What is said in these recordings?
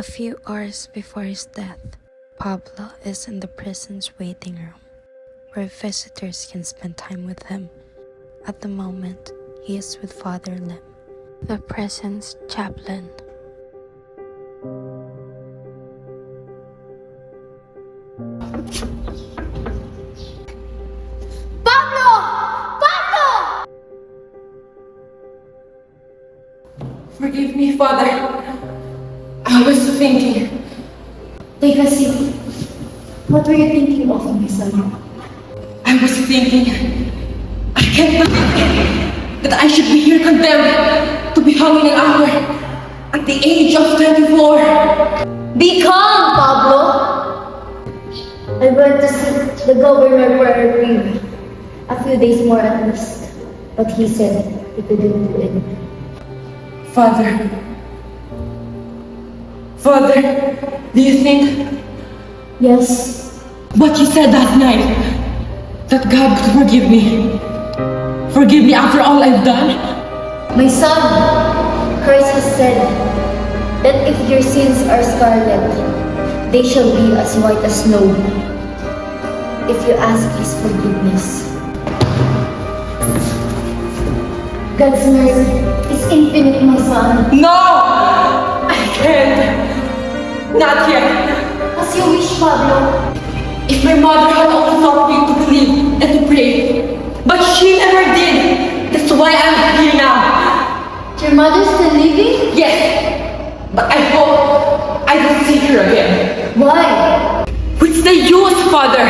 A few hours before his death, Pablo is in the prison's waiting room, where visitors can spend time with him. At the moment, he is with Father Lim, the prison's chaplain. Pablo! Pablo! Forgive me, Father. I was thinking. Take a seat. What were you thinking of, my son? I was thinking. I can't believe that I should be here condemned to be hung in an hour at the age of 24. Be calm, Pablo! I went to see the governor for a reprieve. A few days more at least. But he said he couldn't do it. Father, do you think Yes, what you said that night, that God could forgive me? Forgive me after all I've done? my son, Christ has said that if your sins are scarlet, they shall be as white as snow. If you ask His forgiveness. God's mercy is infinite, my son. No! I can't. Not yet. As you wish, Pablo. If my mother had only taught me to believe and to pray, but she never did. That's why I'm here now. Your mother's still living? Yes, but I hope I don't see her again. Why? What's the use, Father?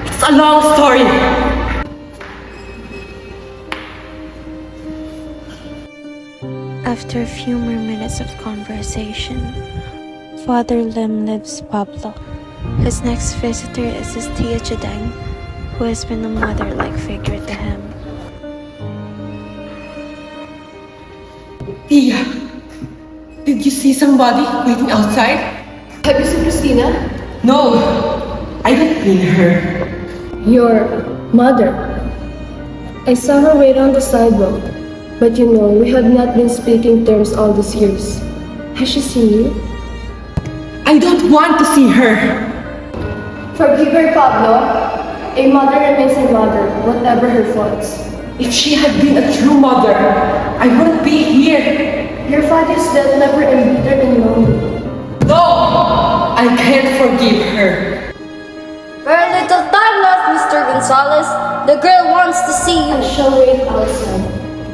It's a long story. After a few more minutes of conversation, Father Lim leaves Pablo. His next visitor is his Tia Chideng, who has been a mother-like figure to him. Tia, did you see somebody waiting outside? Have you seen Christina? No, I don't mean her. Your mother. I saw her wait on the sidewalk. But you know, we have not been speaking terms all these years. Has she seen you? I don't want to see her. Forgive her, Pablo. A mother remains a mother, whatever her faults. If she had been a true mother, I wouldn't be here. Your father's death never embittered and lonely. No, I can't forgive her. Very little time left, Mr. Gonzalez. The girl wants to see I you. shall wait outside,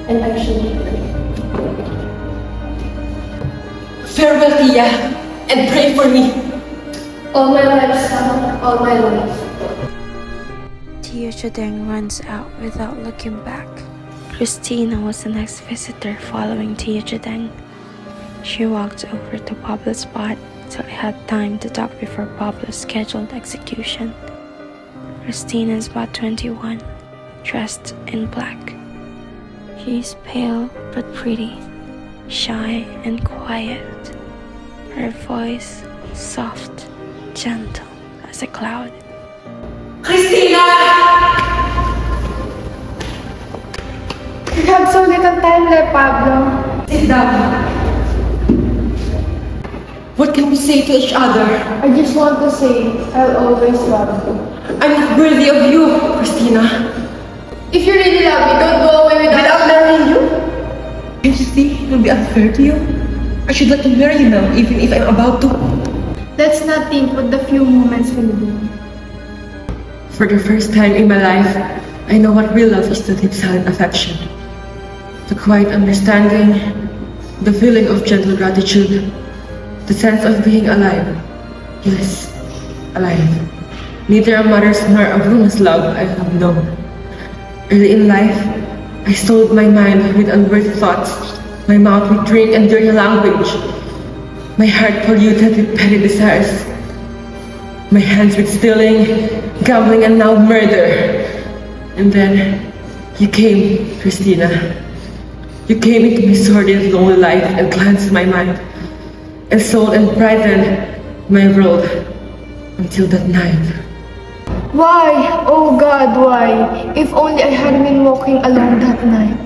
and I shall meet her. Farewell, Tia, and pray for me. All my life, son, all my life. Tia Chideng runs out without looking back. Christina was the next visitor following Tia Chideng. She walked over to Pablo's spot so they had time to talk before Pablo's scheduled execution. Christina is about 21, dressed in black. She's pale but pretty, shy and quiet. Her voice soft, gentle as a cloud. Christina! We have so little time left, Pablo. Sit down. What can we say to each other? I just want to say, I'll always love you. I'm not worthy of you, Christina. If you really love me, don't go away Without marrying you? Can't you see it will be unfair to you? I should let you marry you now, even if I'm about to. Let's not think what the few moments will be. For the first time in my life, I know what real love is: the deep silent affection, the quiet understanding, the feeling of gentle gratitude, the sense of being alive. Yes, alive. Neither a mother's nor a woman's love I have known. Early in life, I soiled my mind with unworthy thoughts, my mouth with drink and dirty language, my heart polluted with petty desires, my hands with stealing, gambling, and now murder. And then, you came, Christina. You came into my sordid, lonely life and cleansed my mind, and soul and brightened my world until that night. Why? Oh God, why? If only I had been walking alone that night.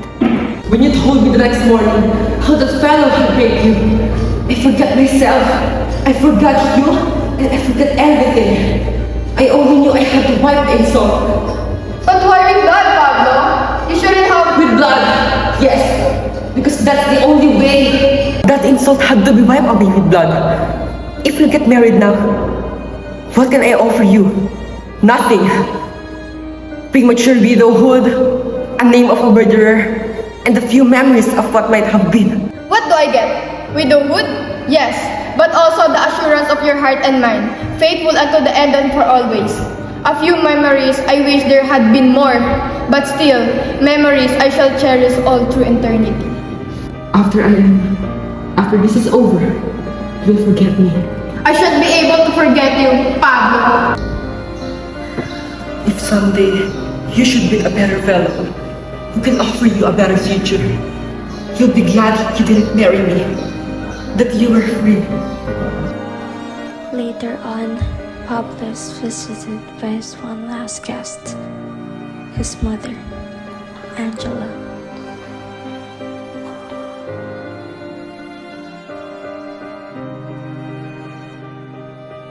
When you told me the next morning how that fellow had raped you, I forgot myself. I forgot you. And I forgot everything. I only knew I had to wipe the insult. But why with blood, Pablo? You shouldn't have... With blood. Yes. Because that's the only way. That insult had to be wiped away with blood. If we get married now, what can I offer you? Nothing. Premature widowhood, a name of a murderer, and a few memories of what might have been. What do I get? Widowhood? Yes, but also the assurance of your heart and mind, faithful unto the end and for always. A few memories, I wish there had been more, but still, memories I shall cherish all through eternity. After this is over, you'll forget me. I should be able to forget you, Pablo. If someday you should meet a better fellow who can offer you a better future, you'll be glad you didn't marry me, that you were free. Later on, Pablo is visited by his one last guest, his mother, Angela.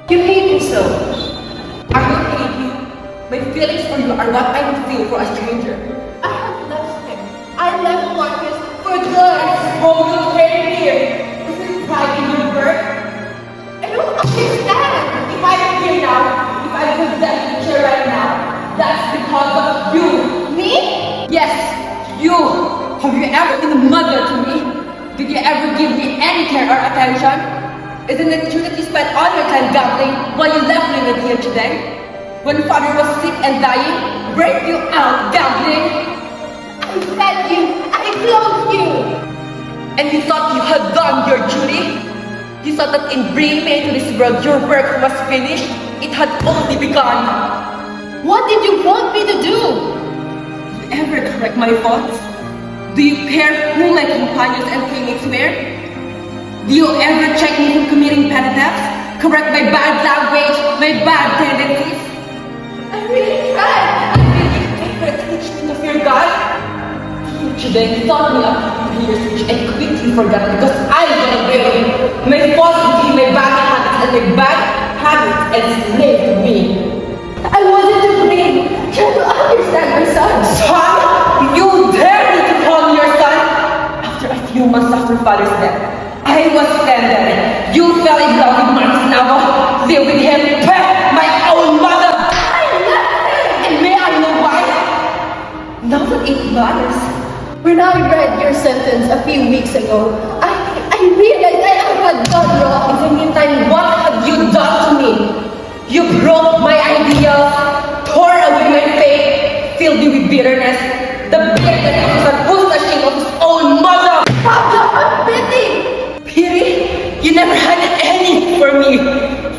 You hate me so. I don't hate you. My feelings for you are what I would feel for a stranger. I have left him. I left Marcus for good. Oh, you hate me. Is it pride in your work? I don't understand. If I am here now, if I could die in the chair right now, that's because of you. Me? Yes, you. Have you ever been a mother to me? Did you ever give me any care or attention? Isn't it true that you spent all your time gambling while you left me with Tia Chideng? When father was sick and dying, break you out gambling? I fed you. I clothed you. And you thought you had done your duty? You thought that in bringing me into this world, your work was finished? It had only begun. What did you want me to do? Do you ever correct my faults? Do you care who my companions and playmates were? Do you ever check me from committing petty thefts? Correct my bad language, my bad tendencies? I really tried. I really ever teach me to fear God? You then taught me after 2 years which I quickly forgot because I got away. My faults became my bad habits and my bad habits enslaved me. I wanted to blame. Try to understand my son. Son? You dare me to call me your son? After a few months after father's death, I was tender. You fell in love with Marcus Nava. Live with him. My own mother. I left him. And may I know why? Now that it matters. When I read your sentence a few weeks ago, I realized I had done wrong. In the meantime, what have you done to me? You broke my ideals, tore away my faith, filled me with bitterness. The bitterness of a son who's ashamed of his own mother. Pablo, I'm pity. Pity? You never had any for me.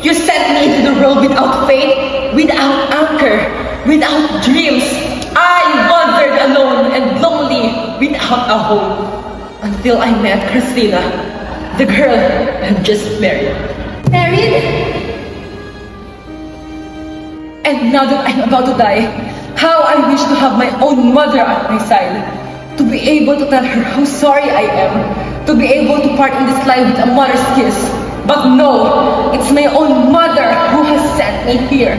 You sent me into the world without faith, without anchor, without dreams. I wandered alone and lonely, without a home. Until I met Christina, the girl I've just married. Married? And now that I'm about to die, how I wish to have my own mother at my side. To be able to tell her how sorry I am. To be able to part in this life with a mother's kiss. But no, it's my own mother who has sent me here.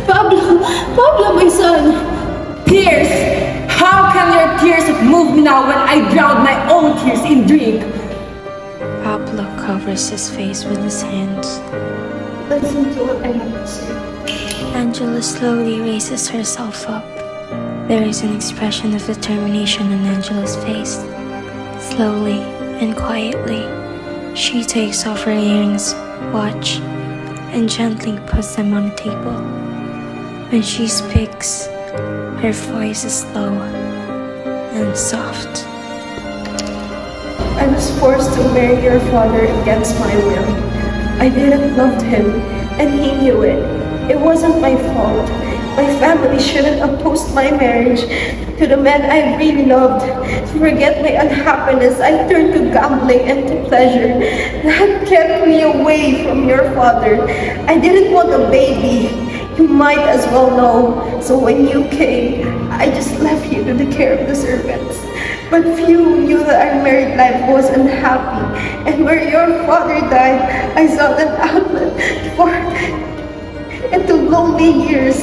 Pablo, my son. Tears! How can your tears move me now when I drowned my own tears in drink? Pablo covers his face with his hands. Listen to what I have to say. Angela slowly raises herself up. There is an expression of determination on Angela's face. Slowly and quietly, she takes off her earrings, watch, and gently puts them on the table. When she speaks, her voice is low and soft. I was forced to marry your father against my will. I didn't love him, and he knew it. It wasn't my fault. My family shouldn't oppose my marriage to the man I really loved. To forget my unhappiness, I turned to gambling and to pleasure. That kept me away from your father. I didn't want a baby. You might as well know. So when you came, I just left you to the care of the servants. But few knew that our married life was unhappy. And where your father died, I saw an outlet for into lonely years.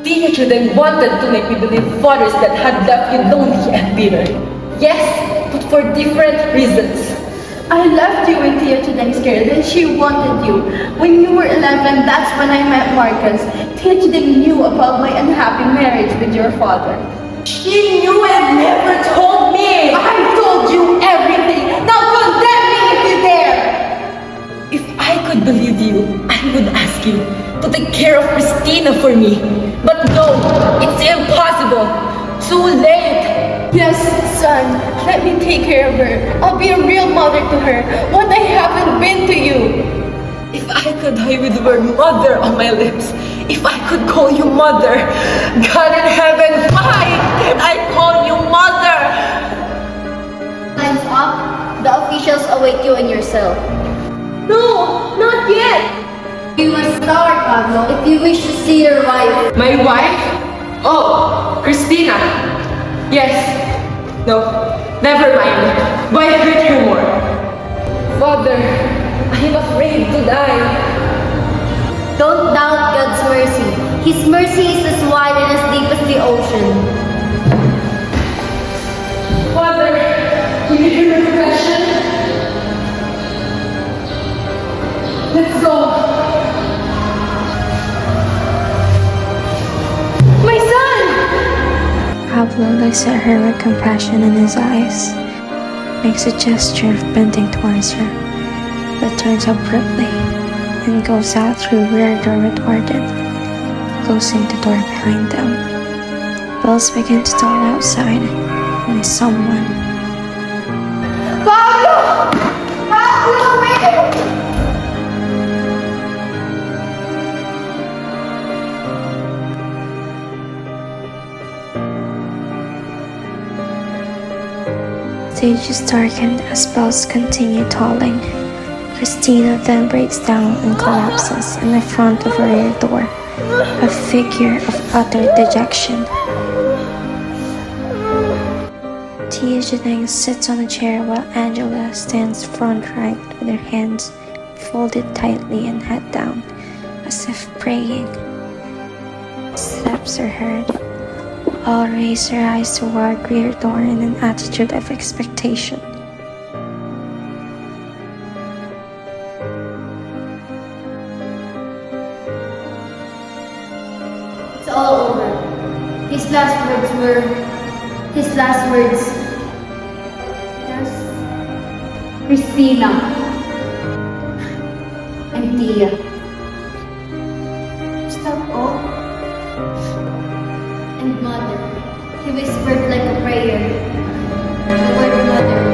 Tia Chudeng wanted to make me believe fathers that had left you lonely and bitter. Yes, but for different reasons. I left you with Tia Chudeng's care, then she wanted you. When you were 11, that's when I met Marcus. Tia Chudeng knew about my unhappy marriage with your father. She knew and never told me! I told you everything! Now condemn me if you dare! If I could believe you, I would ask you to take care of Christina for me. But no, it's impossible. Too late. Yes, son, let me take care of her. I'll be a real mother to her, what I haven't been to you. If I could die with the word mother on my lips, if I could call you mother, God in heaven, why can I call you mother? Time's up. The officials await you in your cell. No, not yet. You must start, Pablo, if you wish to see your wife. My wife? Oh, Christina. Yes. No, never mind. Why hurt her more? Father, I am afraid to die. Don't doubt God's mercy. His mercy is as wide and as deep as the ocean. Father, can you hear my confession? Let's go. My son! Pablo looks at her with compassion in his eyes, makes a gesture of bending towards her, but turns abruptly and goes out through rear door with Arden, closing the door behind them. Bells begin to toll outside when someone Pablo! Pablo, wait! stage is darkened as bells continue tolling. Christina then breaks down and collapses in the front of her rear door, a figure of utter dejection. Tia Chudeng sits on a chair while Angela stands front right with her hands folded tightly and head down, as if praying. Steps are heard. All raise their eyes toward rear door in an attitude of expectation. It's all over. His last words were... His last words... Yes. Christina. And Tia. Is that all? And Mother. He whispered like a prayer. The word Mother